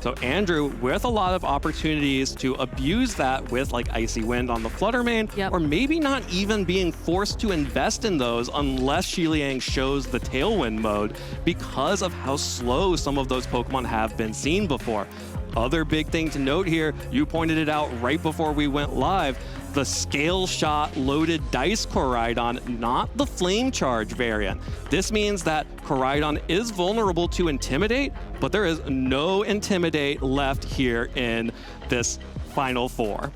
So Andrew, with a lot of opportunities to abuse that with like Icy Wind on the Flutter Mane, or maybe not even being forced to invest in those unless Shiliang shows the Tailwind mode because of how slow some of those Pokemon have been seen before. Other big thing to note here, you pointed it out right before we went live, the Scale Shot loaded Dice Koraidon, not the Flame Charge variant. This means that Koraidon is vulnerable to Intimidate, but there is no Intimidate left here in this Final Four.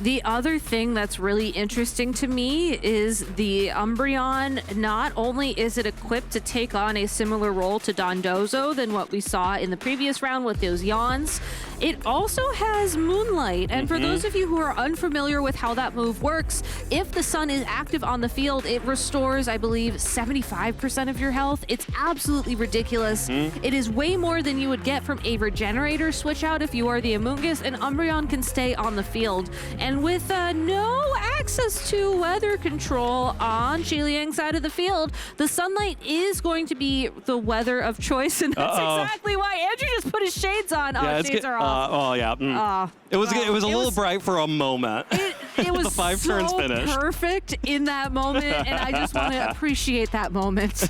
The other thing that's really interesting to me is the Umbreon. Not only is it equipped to take on a similar role to Dondozo than what we saw in the previous round with those Yawns, it also has Moonlight. And for those of you who are unfamiliar with how that move works, if the sun is active on the field, it restores, I believe, 75% of your health. It's absolutely ridiculous. It is way more than you would get from a Regenerator switch out if you are the Amoonguss, and Umbreon can stay on the field. And with no access to weather control on Shiliang's side of the field, the sunlight is going to be the weather of choice, and that's exactly why Andrew just put his shades on. Shades are off. It was a little bright for a moment. It was the 5 turns so finish. Perfect in that moment, and I just want to appreciate that moment.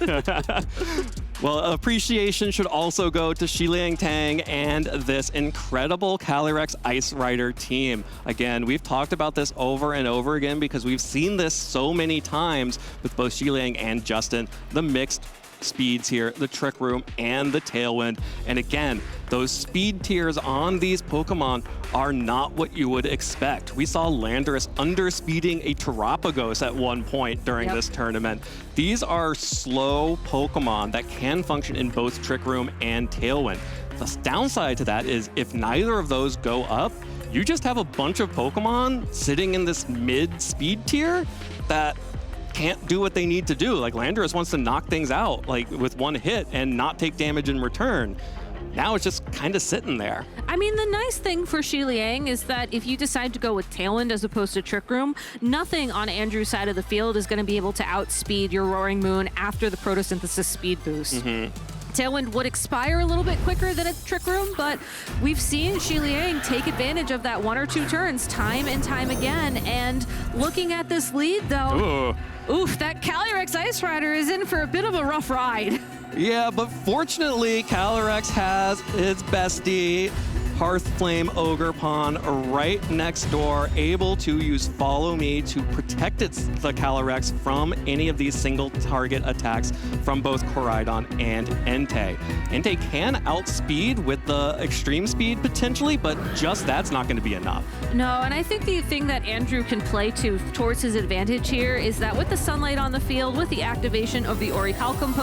Well, appreciation should also go to Shiliang Tang and this incredible Calyrex Ice Rider team. Again, we've talked about this over and over again because we've seen this so many times with both Shiliang and Justin, the mixed speeds here, the Trick Room and the Tailwind. And again, those speed tiers on these Pokemon are not what you would expect. We saw Landorus underspeeding a Terapagos at one point during this tournament. These are slow Pokemon that can function in both Trick Room and Tailwind. The downside to that is if neither of those go up, you just have a bunch of Pokemon sitting in this mid-speed tier that can't do what they need to do. Like Landorus wants to knock things out like with one hit and not take damage in return. Now it's just kind of sitting there. I mean, the nice thing for Shiliang is that if you decide to go with Tailwind as opposed to Trick Room, nothing on Andrew's side of the field is going to be able to outspeed your Roaring Moon after the Photosynthesis speed boost. Tailwind would expire a little bit quicker than a Trick Room, but we've seen Shiliang take advantage of that 1 or 2 turns time and time again. And looking at this lead, though, oof, that Calyrex Ice Rider is in for a bit of a rough ride. Yeah, but fortunately, Calyrex has its bestie, Hearthflame Ogerpon, right next door, able to use Follow Me to protect the Calyrex from any of these single target attacks from both Koraidon and Entei. Entei can outspeed with the extreme speed potentially, but just that's not going to be enough. No, and I think the thing that Andrew can play towards his advantage here is that with the sunlight on the field, with the activation of the Orichalcum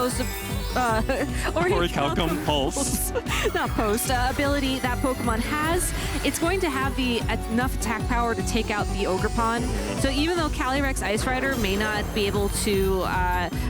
Orichalcum Pulse. Not post. Ability that Pokemon has, it's going to have the enough attack power to take out the Ogerpon. So even though Calyrex Ice Rider may not be able to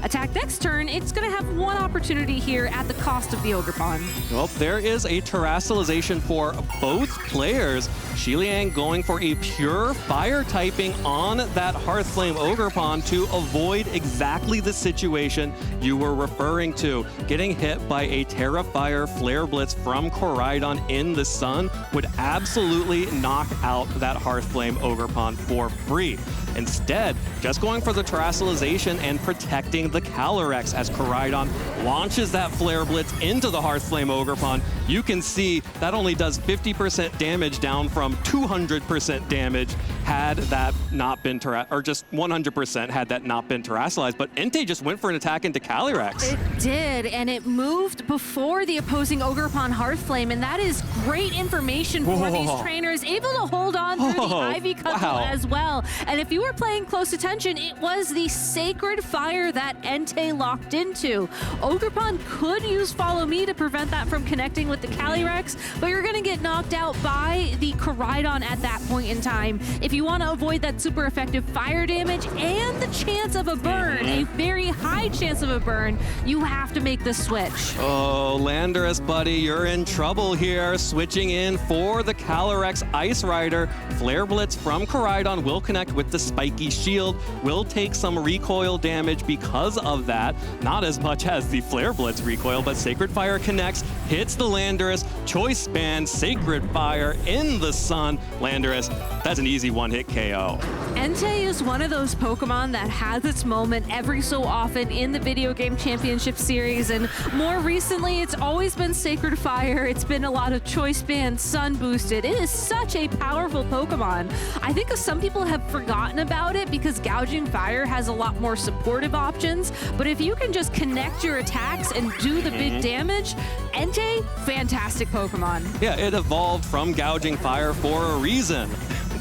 attack next turn, it's going to have one opportunity here at the cost of the Ogerpon. Well, there is a Terastallization for both players. Shiliang going for a pure fire typing on that Hearthflame Ogerpon to avoid exactly the situation you were referring to. Getting hit by a Terra Fire Flare Blitz from Koraidon in the sun would absolutely knock out that Hearthflame Ogerpon for free. Instead, just going for the Terastallization and protecting the Calyrex as Koraidon launches that Flare Blitz into the Hearthflame Ogerpon. You can see that only does 50% damage down from 200% damage had that not been or just 100% had that not been Terastallized. But Entei just went for an attack into Calyrex. It did, and it moved before the opposing Ogerpon Hearthflame, and that is great information for these trainers, able to hold on through the Ivy Couple as well. And if you were playing close attention, it was the Sacred Fire that Entei locked into. Ogerpon could use Follow Me to prevent that from connecting with the Calyrex, but you're going to get knocked out by the Koraidon at that point in time. If you you want to avoid that super effective fire damage and the chance of a burn, a very high chance of a burn, you have to make the switch. Oh, Landorus, buddy, you're in trouble here. Switching in for the Calyrex Ice Rider. Flare Blitz from Koraidon will connect with the spiky shield, will take some recoil damage because of that. Not as much as the Flare Blitz recoil, but Sacred Fire connects, hits the Landorus, Choice Band, Sacred Fire in the sun. Landorus, that's an easy one-hit KO. Entei is one of those Pokemon that has its moment every so often in the Video Game Championship Series, and more recently, it's always been Sacred Fire. It's been a lot of Choice Band, Sun Boosted. It is such a powerful Pokemon. I think some people have forgotten about it because Gouging Fire has a lot more supportive options, but if you can just connect your attacks and do the big damage, Entei, fantastic Pokemon. Yeah, it evolved from Gouging Fire for a reason.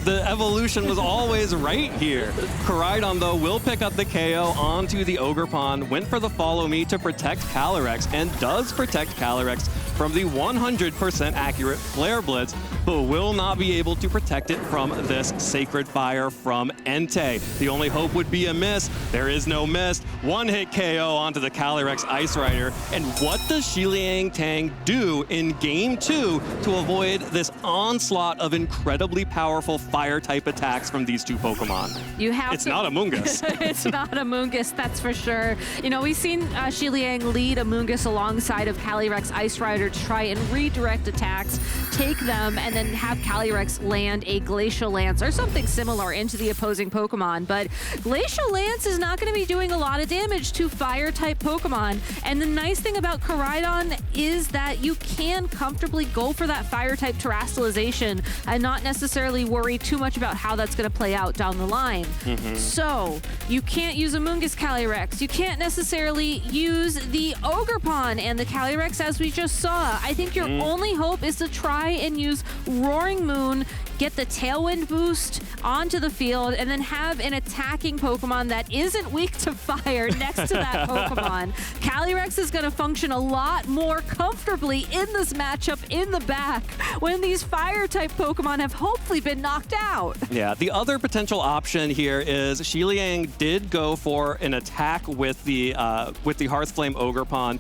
The evolution was always right here. Koraidon, though, will pick up the KO onto the Ogerpon, went for the Follow Me to protect Calyrex, and does protect Calyrex from the 100% accurate Flare Blitz, but will not be able to protect it from this Sacred Fire from Entei. The only hope would be a miss. There is no miss. One-hit KO onto the Calyrex Ice Rider. And what does Shiliang Tang do in Game 2 to avoid this onslaught of incredibly powerful Fire-type attacks from these two Pokemon? It's not Amoonguss. It's not Amoonguss, that's for sure. You know, we've seen Shiliang lead Amoonguss alongside of Calyrex Ice Rider to try and redirect attacks, take them, and then have Calyrex land a Glacial Lance or something similar into the opposing Pokemon. But Glacial Lance is not going to be doing a lot of damage to Fire-type Pokemon. And the nice thing about Koraidon is that you can comfortably go for that Fire-type Terastallization and not necessarily worry too much about how that's going to play out down the line. So you can't use Amoonguss Calyrex. You can't necessarily use the Ogerpon and the Calyrex as we just saw. I think your only hope is to try and use Roaring Moon, get the Tailwind boost onto the field, and then have an attacking Pokemon that isn't weak to fire next to that Pokemon. Calyrex is going to function a lot more comfortably in this matchup in the back when these Fire-type Pokemon have hopefully been knocked out. Yeah, the other potential option here is Shiliang did go for an attack with the Hearthflame Ogerpon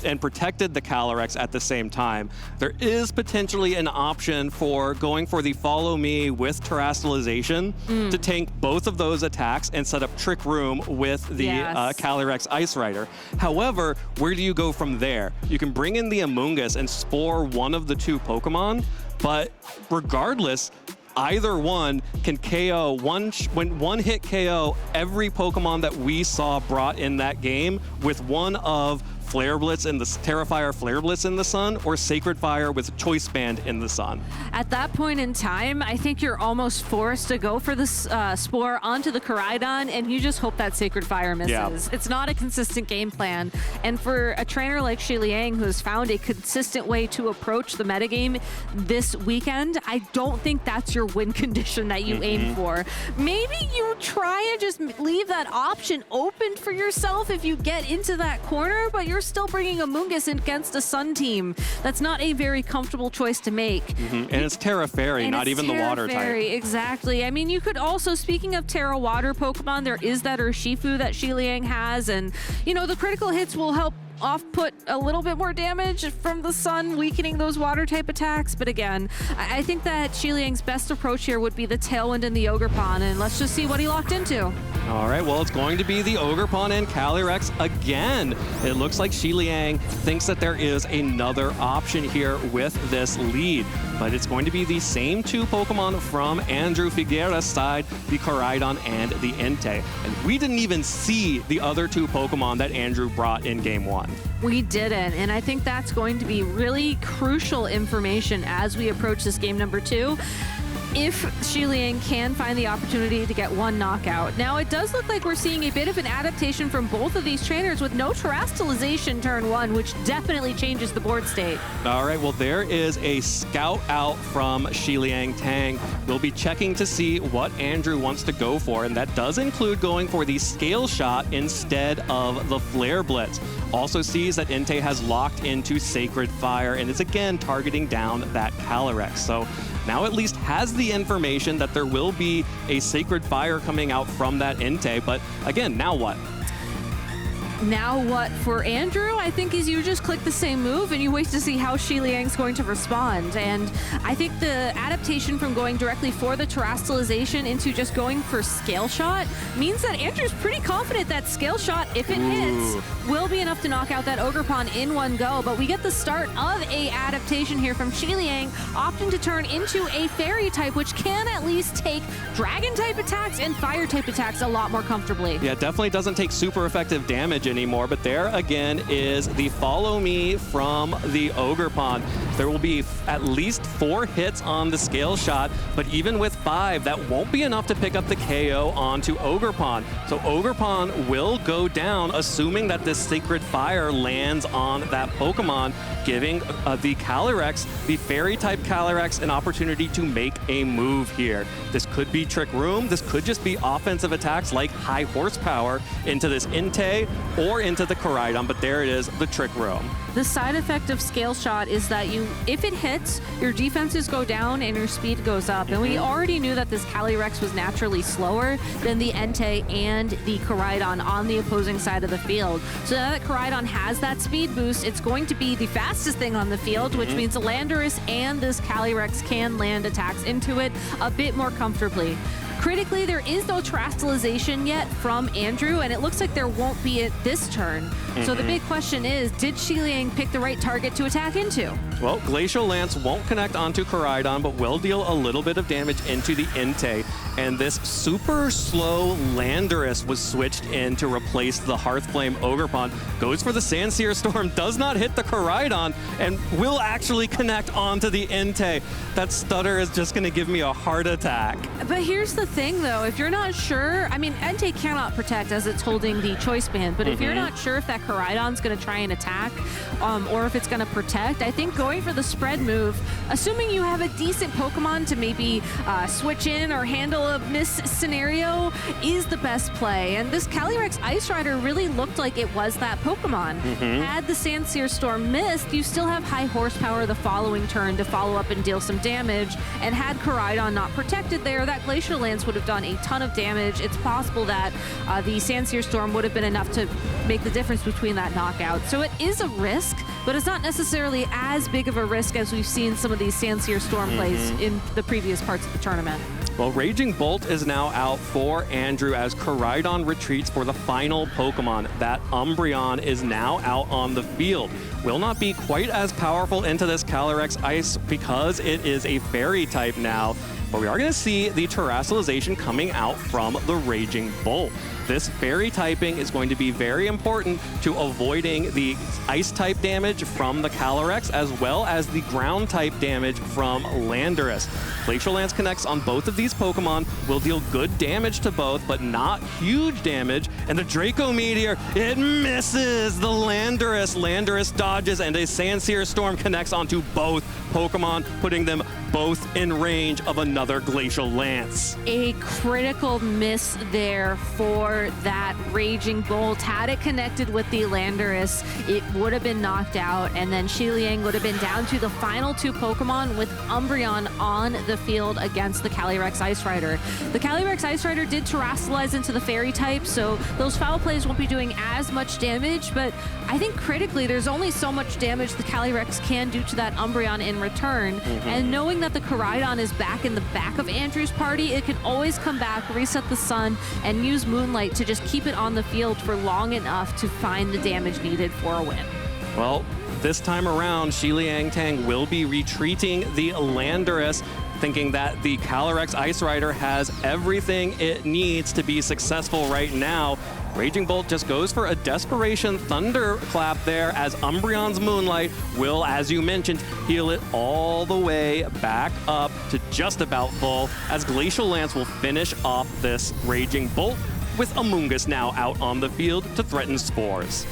and protected the Calyrex at the same time. There is potentially an option for going for the Follow Me with Terastallization to tank both of those attacks and set up Trick Room with the Calyrex Ice Rider. However, where do you go from there? You can bring in the Amoonguss and spore one of the two Pokemon, but regardless, either one can KO one hit KO every Pokemon that we saw brought in that game with one of Flare Blitz and the Terrafire Flare Blitz in the sun, or Sacred Fire with Choice Band in the sun. At that point in time, I think you're almost forced to go for this Spore onto the Koraidon, and you just hope that Sacred Fire misses. Yeah. It's not a consistent game plan. And for a trainer like Shiliang, who has found a consistent way to approach the metagame this weekend, I don't think that's your win condition that you aim for. Maybe you try and just leave that option open for yourself if you get into that corner, but you're still bringing Amoonguss against a Sun team. That's not a very comfortable choice to make. And it's Terra Fairy, not even the water type. Exactly. I mean, you could also, speaking of Terra Water Pokemon, there is that Urshifu that Shiliang has, and, you know, the critical hits will help off-put a little bit more damage from the sun, weakening those water-type attacks. But again, I think that Shiliang's best approach here would be the Tailwind and the Ogerpon, and let's just see what he locked into. All right, well, it's going to be the Ogerpon and Calyrex again. It looks like Shiliang thinks that there is another option here with this lead, but it's going to be the same two Pokemon from Andrew Figueras' side, the Koraidon and the Entei. And we didn't even see the other two Pokemon that Andrew brought in Game 1. We didn't, and I think that's going to be really crucial information as we approach this game number 2. If Shiliang can find the opportunity to get one knockout. Now, it does look like we're seeing a bit of an adaptation from both of these trainers with no Terastallization turn 1, which definitely changes the board state. All right, well, there is a scout out from Shiliang Tang. We'll be checking to see what Andrew wants to go for, and that does include going for the Scale Shot instead of the Flare Blitz. Also sees that Entei has locked into Sacred Fire and is again targeting down that Calyrex. So now at least has the information that there will be a Sacred Fire coming out from that Entei. But again, now what? Now what for Andrew, I think, is you just click the same move and you wait to see how Shiliang's going to respond. And I think the adaptation from going directly for the terrestrialization into just going for Scale Shot means that Andrew's pretty confident that Scale Shot, if it hits, will be enough to knock out that Ogerpon in one go. But we get the start of a adaptation here from Shiliang, opting to turn into a Fairy type, which can at least take Dragon type attacks and Fire type attacks a lot more comfortably. Yeah, definitely doesn't take super effective damage anymore, but there again is the follow me from the Ogerpon. There will be at least 4 hits on the Scale Shot, but even with 5, that won't be enough to pick up the KO onto Ogerpon. So Ogerpon will go down, assuming that this Sacred Fire lands on that Pokemon, giving the Calyrex, the Fairy-type Calyrex, an opportunity to make a move here. This could be Trick Room. This could just be offensive attacks like High Horsepower into this Entei or into the Koraidon, but there it is, the Trick Room. The side effect of Scale Shot is that if it hits, your defenses go down and your speed goes up. And we already knew that this Calyrex was naturally slower than the Entei and the Koraidon on the opposing side of the field. So now that Koraidon has that speed boost, it's going to be the fastest thing on the field, which means the Landorus and this Calyrex can land attacks into it a bit more comfortably. Critically, there is no terrestrialization yet from Andrew, and it looks like there won't be it this turn. So the big question is, did Shiliang pick the right target to attack into? Well, Glacial Lance won't connect onto Koraidon, but will deal a little bit of damage into the Entei. And this super slow Landorus was switched in to replace the Hearthflame Ogerpon. Goes for the Sandsear Storm, does not hit the Koraidon, and will actually connect onto the Entei. That stutter is just going to give me a heart attack. But here's the thing, though. If you're not sure, I mean, Entei cannot protect as it's holding the Choice Band, but if you're not sure if that Koraidon's going to try and attack or if it's going to protect, I think going for the spread move, assuming you have a decent Pokemon to maybe switch in or handle a miss scenario, is the best play. And this Calyrex Ice Rider really looked like it was that Pokemon. Had the Sandsear Storm missed, you still have High Horsepower the following turn to follow up and deal some damage. And had Koraidon not protected there, that Glacial Lance would have done a ton of damage. It's possible that the Sandsear Storm would have been enough to make the difference between that knockout. So it is a risk, but it's not necessarily as big of a risk as we've seen some of these Sandsear Storm plays in the previous parts of the tournament. Well, Raging Bolt is now out for Andrew as Koraidon retreats for the final Pokemon. That Umbreon is now out on the field. Will not be quite as powerful into this Calyrex Ice because it is a Fairy type now, but we are going to see the terrestrialization coming out from the Raging Bolt. This Fairy typing is going to be very important to avoiding the Ice type damage from the Calyrex as well as the Ground type damage from Landorus. Glacial Lance connects on both of these Pokemon, will deal good damage to both, but not huge damage. And the Draco Meteor, it misses the Landorus. Landorus dodges and a Sandsear Storm connects onto both Pokemon, putting them both in range of another Glacial Lance. A critical miss there for that Raging Bolt. Had it connected with the Landorus, it would have been knocked out, and then Shiliang would have been down to the final 2 Pokemon with Umbreon on the field against the Calyrex Ice Rider. The Calyrex Ice Rider did terrestrialize into the Fairy type, so those foul plays won't be doing as much damage, but I think critically there's only so much damage the Calyrex can do to that Umbreon in return, and knowing that the Koraidon is back in the back of Andrew's party, it can always come back, reset the sun, and use Moonlight to just keep it on the field for long enough to find the damage needed for a win. Well, this time around, Shiliang Tang will be retreating the Landorus, thinking that the Calyrex Ice Rider has everything it needs to be successful right now. Raging Bolt just goes for a Desperation Thunderclap there as Umbreon's Moonlight will, as you mentioned, heal it all the way back up to just about full, as Glacial Lance will finish off this Raging Bolt with Amoonguss now out on the field to threaten Spores.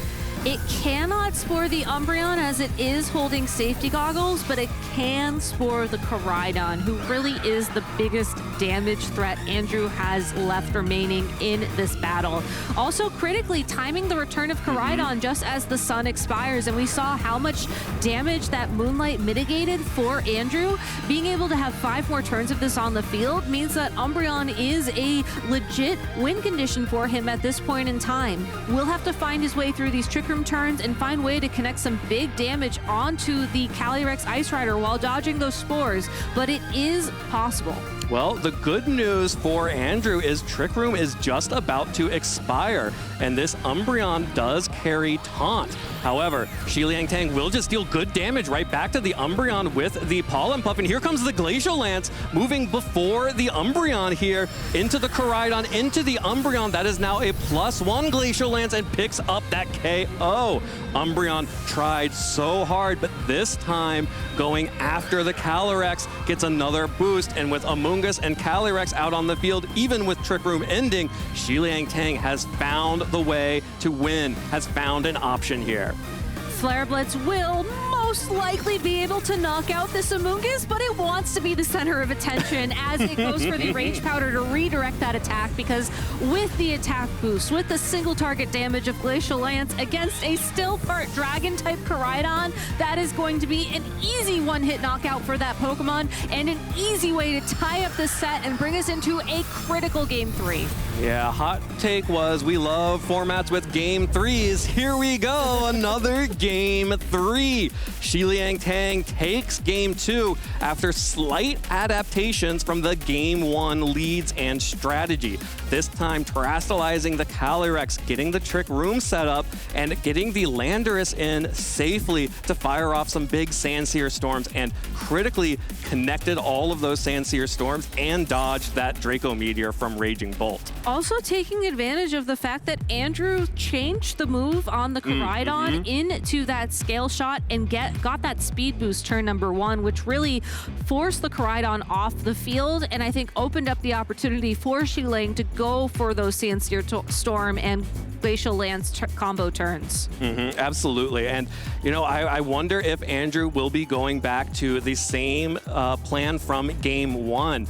It cannot spore the Umbreon as it is holding safety goggles, but it can spore the Koraidon, who really is the biggest damage threat Andrew has left remaining in this battle. Also, critically timing the return of Koraidon just as the sun expires, and we saw how much damage that Moonlight mitigated for Andrew. Being able to have 5 more turns of this on the field means that Umbreon is a legit win condition for him at this point in time. We'll have to find his way through these Trick Room turns and find way to connect some big damage onto the Calyrex Ice Rider while dodging those spores, but it is possible. Well, the good news for Andrew is Trick Room is just about to expire, and this Umbreon does carry Taunt. However, Shiliang Tang will just deal good damage right back to the Umbreon with the Pollen Puff, and here comes the Glacial Lance moving before the Umbreon here into the Koraidon, into the Umbreon. That is now a +1 Glacial Lance and picks up that KO. Umbreon tried so hard, but this time going after the Calyrex gets another boost, and with Amoonguss and Calyrex out on the field, even with Trick Room ending, Shiliang Tang has found the way to win, has found an option here. Flare Blitz will most likely be able to knock out this Amoonguss, but it wants to be the center of attention as it goes for the Rage Powder to redirect that attack, because with the attack boost, with the single target damage of Glacial Lance against a Still Fart Dragon-type Koraidon, that is going to be an easy one-hit knockout for that Pokemon and an easy way to tie up the set and bring us into a critical Game 3. Yeah, hot take was we love formats with Game 3s. Here we go, another Game 3. Shiliang Tang takes Game 2 after slight adaptations from the Game 1 leads and strategy. This time terastallizing the Calyrex, getting the Trick Room set up, and getting the Landorus in safely to fire off some big Sandsear Storms, and critically connected all of those Sandsear Storms and dodged that Draco Meteor from Raging Bolt. Also taking advantage of the fact that Andrew changed the move on the Koraidon into that scale shot and got that speed boost turn number 1, which really forced the Koraidon off the field, and I think opened up the opportunity for Shiliang to go for those Sandsear Storm and Glacial Lance combo turns. Absolutely. And, you know, I wonder if Andrew will be going back to the same plan from Game 1.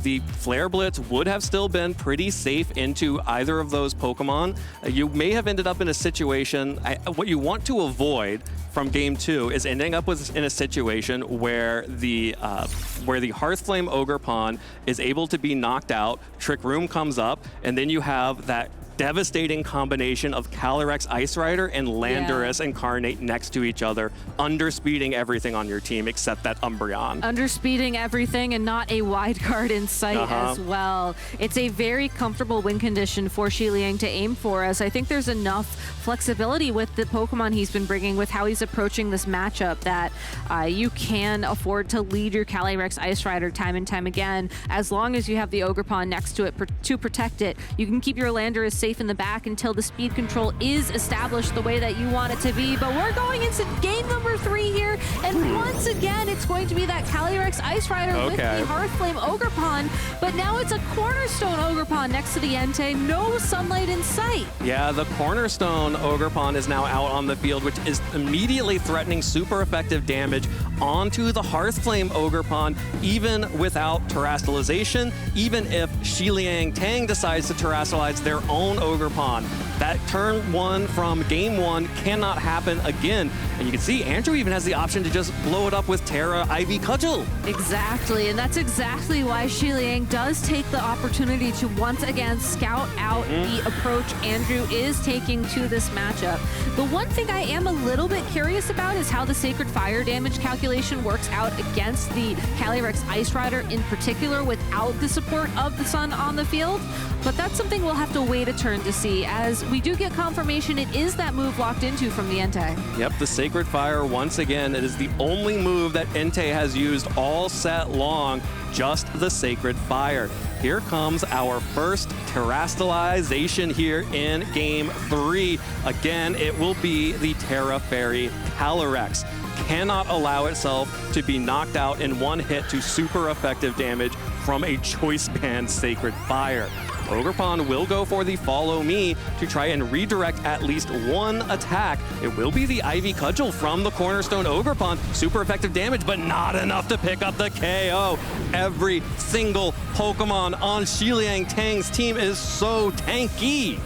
The Flare Blitz would have still been pretty safe into either of those Pokemon. You may have ended up in a situation, what you want to avoid from Game 2 is ending up in a situation where the Hearthflame Ogerpon is able to be knocked out, Trick Room comes up, and then you have that devastating combination of Calyrex Ice Rider and Landorus Incarnate next to each other, underspeeding everything on your team except that Umbreon. Underspeeding everything and not a wide card in sight as well. It's a very comfortable win condition for Shiliang to aim for, as I think there's enough flexibility with the Pokemon he's been bringing, with how he's approaching this matchup, that you can afford to lead your Calyrex Ice Rider time and time again. As long as you have the Ogerpon next to it to protect it, you can keep your Landorus safe in the back until the speed control is established the way that you want it to be. But we're going into game number 3 here, and once again it's going to be that Calyrex Ice Rider with the Hearthflame Ogerpon, but now it's a Cornerstone Ogerpon next to the Entei. No sunlight in sight. Yeah, the Cornerstone Ogerpon is now out on the field, which is immediately threatening super effective damage onto the Hearthflame Ogerpon, even without terastallization, even if Shiliang Tang decides to terastallize their own Ogerpon. That turn 1 from Game 1 cannot happen again. And you can see Andrew even has the option to just blow it up with Terra Ivy Cudgel. Exactly, and that's exactly why Shiliang does take the opportunity to once again scout out the approach Andrew is taking to this matchup. The one thing I am a little bit curious about is how the Sacred Fire damage calculation works out against the Calyrex Ice Rider in particular without the support of the sun on the field. But that's something we'll have to wait a turn to see, as we do get confirmation it is that move locked into from the Entei. Yep, the Sacred Fire, once again, it is the only move that Entei has used all set long, just the Sacred Fire. Here comes our first terastallization here in Game 3. Again, it will be the Terra Fairy Calyrex. Cannot allow itself to be knocked out in one hit to super effective damage from a Choice Band Sacred Fire. Ogerpon will go for the Follow Me to try and redirect at least one attack. It will be the Ivy Cudgel from the Cornerstone Ogerpon. Super effective damage, but not enough to pick up the KO. Every single Pokemon on Shiliang Tang's team is so tanky.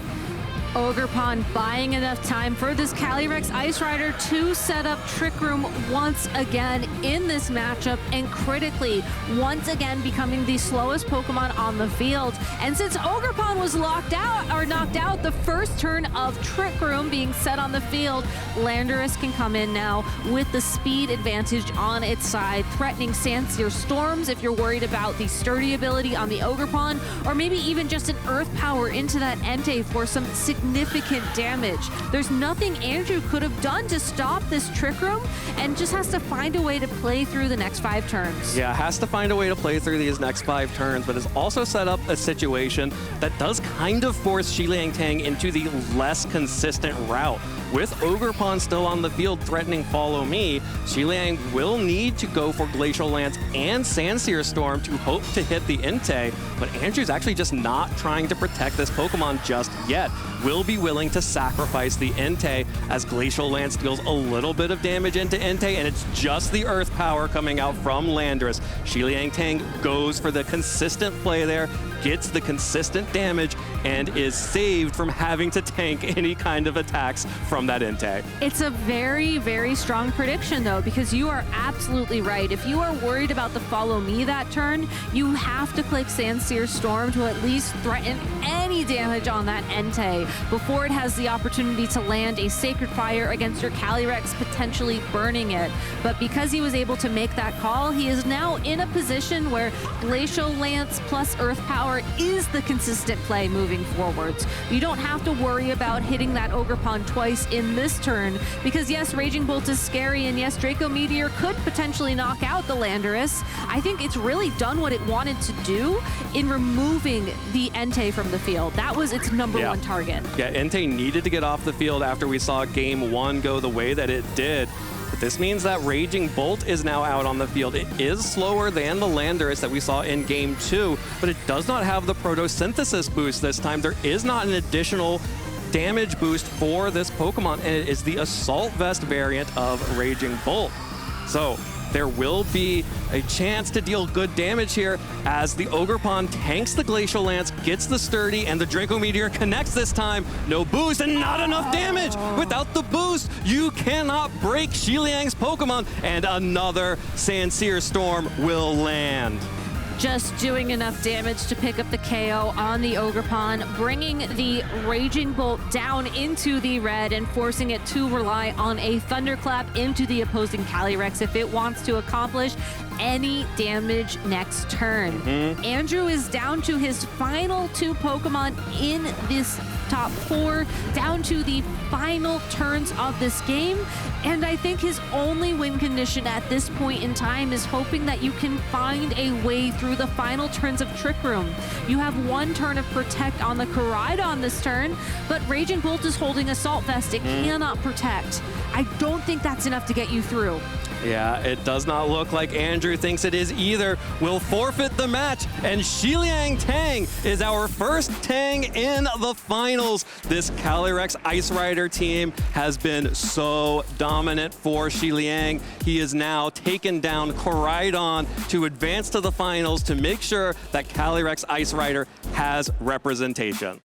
Ogerpon buying enough time for this Calyrex Ice Rider to set up Trick Room once again in this matchup, and critically, once again becoming the slowest Pokemon on the field. And since Ogerpon was knocked out the first turn of Trick Room being set on the field, Landorus can come in now with the speed advantage on its side, threatening Sandsear Storms if you're worried about the sturdy ability on the Ogerpon, or maybe even just an Earth Power into that Entei for some significant damage. There's nothing Andrew could have done to stop this Trick Room, and just has to find a way to play through the next 5 turns. Yeah, has to find a way to play through these next 5 turns, but has also set up a situation that does kind of force Shiliang Tang into the less consistent route. With Ogerpon still on the field threatening Follow Me, Shiliang will need to go for Glacial Lance and Sandsear Storm to hope to hit the Entei, but Andrew's actually just not trying to protect this Pokemon just yet. Will be willing to sacrifice the Entei as Glacial Lance deals a little bit of damage into Entei, and it's just the Earth Power coming out from Landorus. Shiliang Tang goes for the consistent play there, gets the consistent damage, and is saved from having to tank any kind of attacks from that Entei. It's a very, very strong prediction, though, because you are absolutely right. If you are worried about the Follow Me that turn, you have to click Sandsear Storm to at least threaten any damage on that Entei before it has the opportunity to land a Sacred Fire against your Calyrex, potentially burning it. But because he was able to make that call, he is now in a position where Glacial Lance plus Earth Power is the consistent play moving forwards. You don't have to worry about hitting that Ogerpon twice in this turn, because yes, Raging Bolt is scary, and yes, Draco Meteor could potentially knock out the Landorus. I think it's really done what it wanted to do in removing the Entei from the field. That was its number one target. Yeah, Entei needed to get off the field after we saw Game 1 go the way that it did. But this means that Raging Bolt is now out on the field. It is slower than the Landorus that we saw in Game 2, but it does not have the Photosynthesis boost this time. There is not an additional damage boost for this Pokemon, and it is the Assault Vest variant of Raging Bolt. So there will be a chance to deal good damage here as the Ogerpon tanks the Glacial Lance, gets the Sturdy, and the Draco Meteor connects this time. No boost and not enough damage. Without the boost, you cannot break Shiliang's Pokemon, and another Sandsear Storm will land. Just doing enough damage to pick up the KO on the Ogerpon, bringing the Raging Bolt down into the red and forcing it to rely on a Thunderclap into the opposing Calyrex if it wants to accomplish any damage next turn. Andrew is down to his final 2 Pokemon in this top 4, down to the final turns of this game, and I think his only win condition at this point in time is hoping that you can find a way through the final turns of Trick Room. You have 1 turn of Protect on the Koraidon this turn, but Raging Bolt is holding Assault Vest. It cannot protect. I don't think that's enough to get you through. Yeah, it does not look like Andrew thinks it is either. We'll forfeit the match, and Shiliang Tang is our first Tang in the finals. This Calyrex Ice Rider team has been so dominant for Shiliang. He is now taken down Koraidon to advance to the finals to make sure that Calyrex Ice Rider has representation.